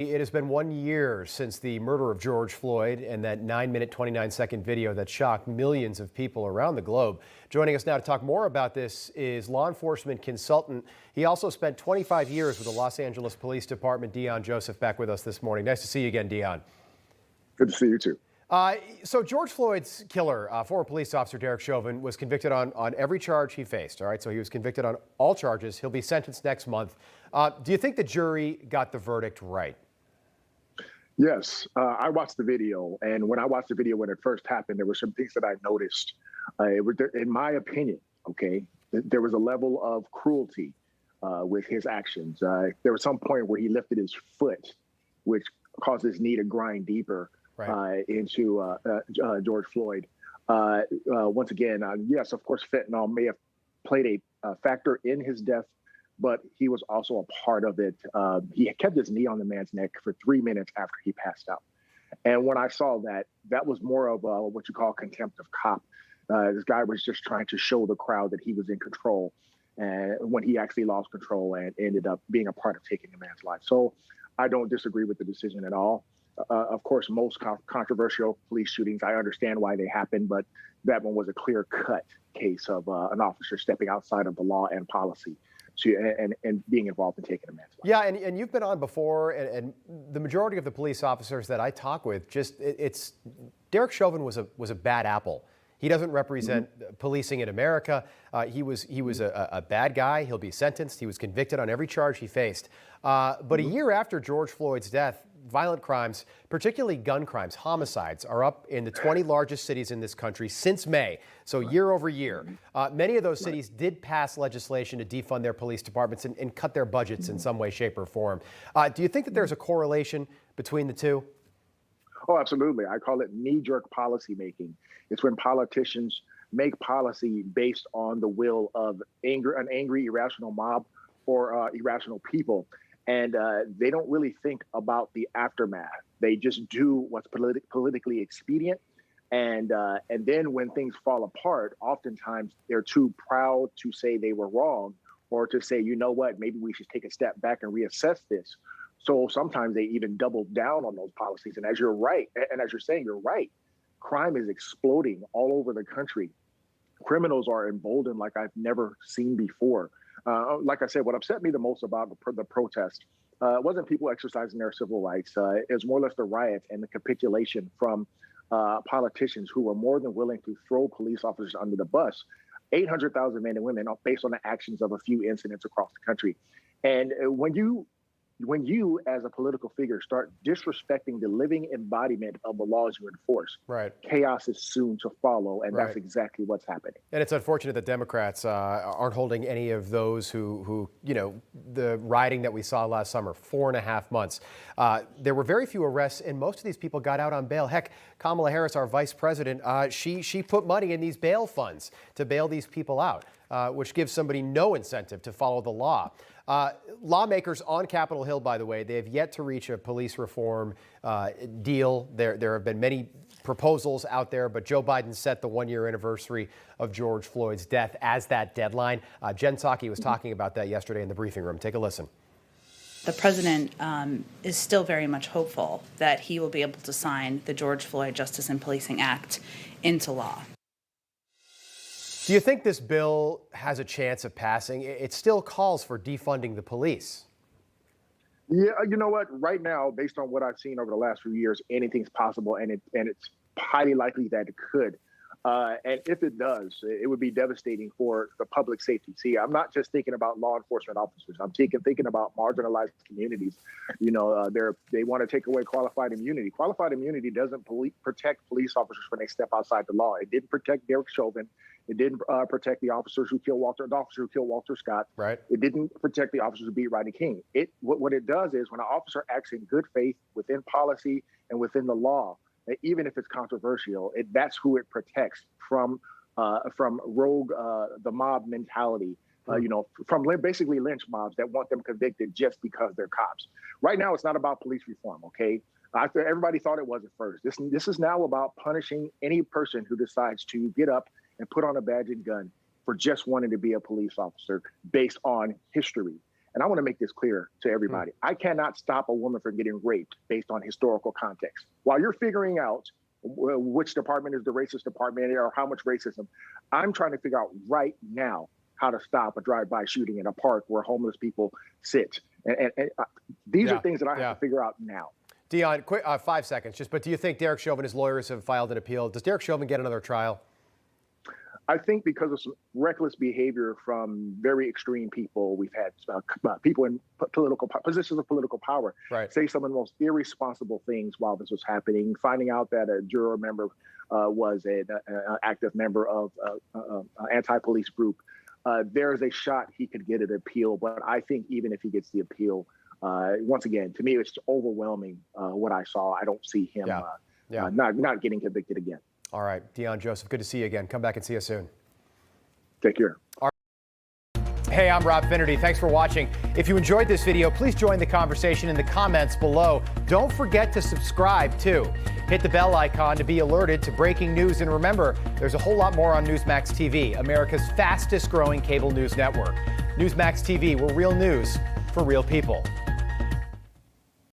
It has been 1 year since the murder of George Floyd and that 9-minute, 29-second video that shocked millions of people around the globe. Joining us now to talk more about this is law enforcement consultant. He also spent 25 years with the Los Angeles Police Department. Deon Joseph back with us this morning. Nice to see you again, Deon. Good to see you too. So George Floyd's killer, former police officer Derek Chauvin, was convicted on every charge he faced. All right, so he was convicted on all charges. He'll be sentenced next month. Do you think the jury got the verdict right? Yes, I watched the video, and when I watched the video when it first happened, there were some things that I noticed. In my opinion, okay, there was a level of cruelty with his actions. There was some point where he lifted his foot, which caused his knee to grind deeper into George Floyd. Once again, yes, of course, fentanyl may have played a factor in his death, but he was also a part of it. He kept his knee on the man's neck for 3 minutes after he passed out. And when I saw that, that was more of what you call contempt of cop. This guy was just trying to show the crowd that he was in control, and when he actually lost control and ended up being a part of taking the man's life. So I don't disagree with the decision at all. Of course, most controversial police shootings, I understand why they happen, but that one was a clear-cut case of an officer stepping outside of the law and policy and being involved in taking a man's life. Yeah, and you've been on before, and the majority of the police officers that I talk with, it's Derek Chauvin was a bad apple. He doesn't represent policing in America. He was a bad guy. He'll be sentenced. He was convicted on every charge he faced. But a year after George Floyd's death, violent crimes, particularly gun crimes, homicides, are up in the 20 largest cities in this country since May. So year over year. Many of those cities did pass legislation to defund their police departments and cut their budgets in some way, shape, or form. Do you think that there's a correlation between the two? Oh, absolutely. I call it knee-jerk policy making. It's when politicians make policy based on the will of an angry, irrational mob or irrational people. And they don't really think about the aftermath. They just do what's politically expedient. And then when things fall apart, oftentimes they're too proud to say they were wrong or to say, you know what, maybe we should take a step back and reassess this. So sometimes they even double down on those policies. And as you're right, and as you're saying, you're right, crime is exploding all over the country. Criminals are emboldened like I've never seen before. Like I said, what upset me the most about the protest wasn't people exercising their civil rights. It was more or less the riots and the capitulation from politicians who were more than willing to throw police officers under the bus. 800,000 men and women based on the actions of a few incidents across the country. And when you, as a political figure, start disrespecting the living embodiment of the laws you enforce, chaos is soon to follow, and that's exactly what's happening. And it's unfortunate that Democrats aren't holding any of those who, you know, the rioting that we saw last summer, 4.5 months. There were very few arrests, and most of these people got out on bail. Heck, Kamala Harris, our vice president, she put money in these bail funds to bail these people out, which gives somebody no incentive to follow the law. Lawmakers on Capitol Hill, by the way, they have yet to reach a police reform deal. There have been many proposals out there, but Joe Biden set the 1-year anniversary of George Floyd's death as that deadline. Jen Psaki was talking about that yesterday in the briefing room. Take a listen. The president is still very much hopeful that he will be able to sign the George Floyd Justice and Policing Act into law. Do you think this bill has a chance of passing? It still calls for defunding the police. Yeah, you know what? Right now, based on what I've seen over the last few years, anything's possible, and it's highly likely that it could. And if it does, it would be devastating for the public safety. See, I'm not just thinking about law enforcement officers. I'm thinking about marginalized communities. You know, they want to take away qualified immunity. Qualified immunity doesn't protect police officers when they step outside the law. It didn't protect Derek Chauvin. It didn't protect the officer who killed Walter Scott. It didn't protect the officers who beat Rodney King. What it does is when an officer acts in good faith within policy and within the law, even if it's controversial, that's who it protects from rogue, the mob mentality, you know, from basically lynch mobs that want them convicted just because they're cops. Right now, it's not about police reform, okay? Everybody thought it was at first. This is now about punishing any person who decides to get up and put on a badge and gun for just wanting to be a police officer based on history. And I want to make this clear to everybody. I cannot stop a woman from getting raped based on historical context. While you're figuring out which department is the racist department or how much racism, I'm trying to figure out right now how to stop a drive-by shooting in a park where homeless people sit. And these are things that I have to figure out now. Deon, quick, 5 seconds, but do you think Derek Chauvin, his lawyers have filed an appeal? Does Derek Chauvin get another trial? I think because of some reckless behavior from very extreme people, we've had people in political positions of political power say some of the most irresponsible things while this was happening. Finding out that a juror member was an active member of an anti-police group, there's a shot he could get an appeal. But I think even if he gets the appeal, once again, to me, it's overwhelming what I saw. I don't see him not getting convicted again. All right, Deon Joseph, good to see you again. Come back and see you soon. Take care. Hey, I'm Rob Finnerty. Thanks for watching. If you enjoyed this video, please join the conversation in the comments below. Don't forget to subscribe, too. Hit the bell icon to be alerted to breaking news. And remember, there's a whole lot more on Newsmax TV, America's fastest growing cable news network. Newsmax TV, we're real news for real people.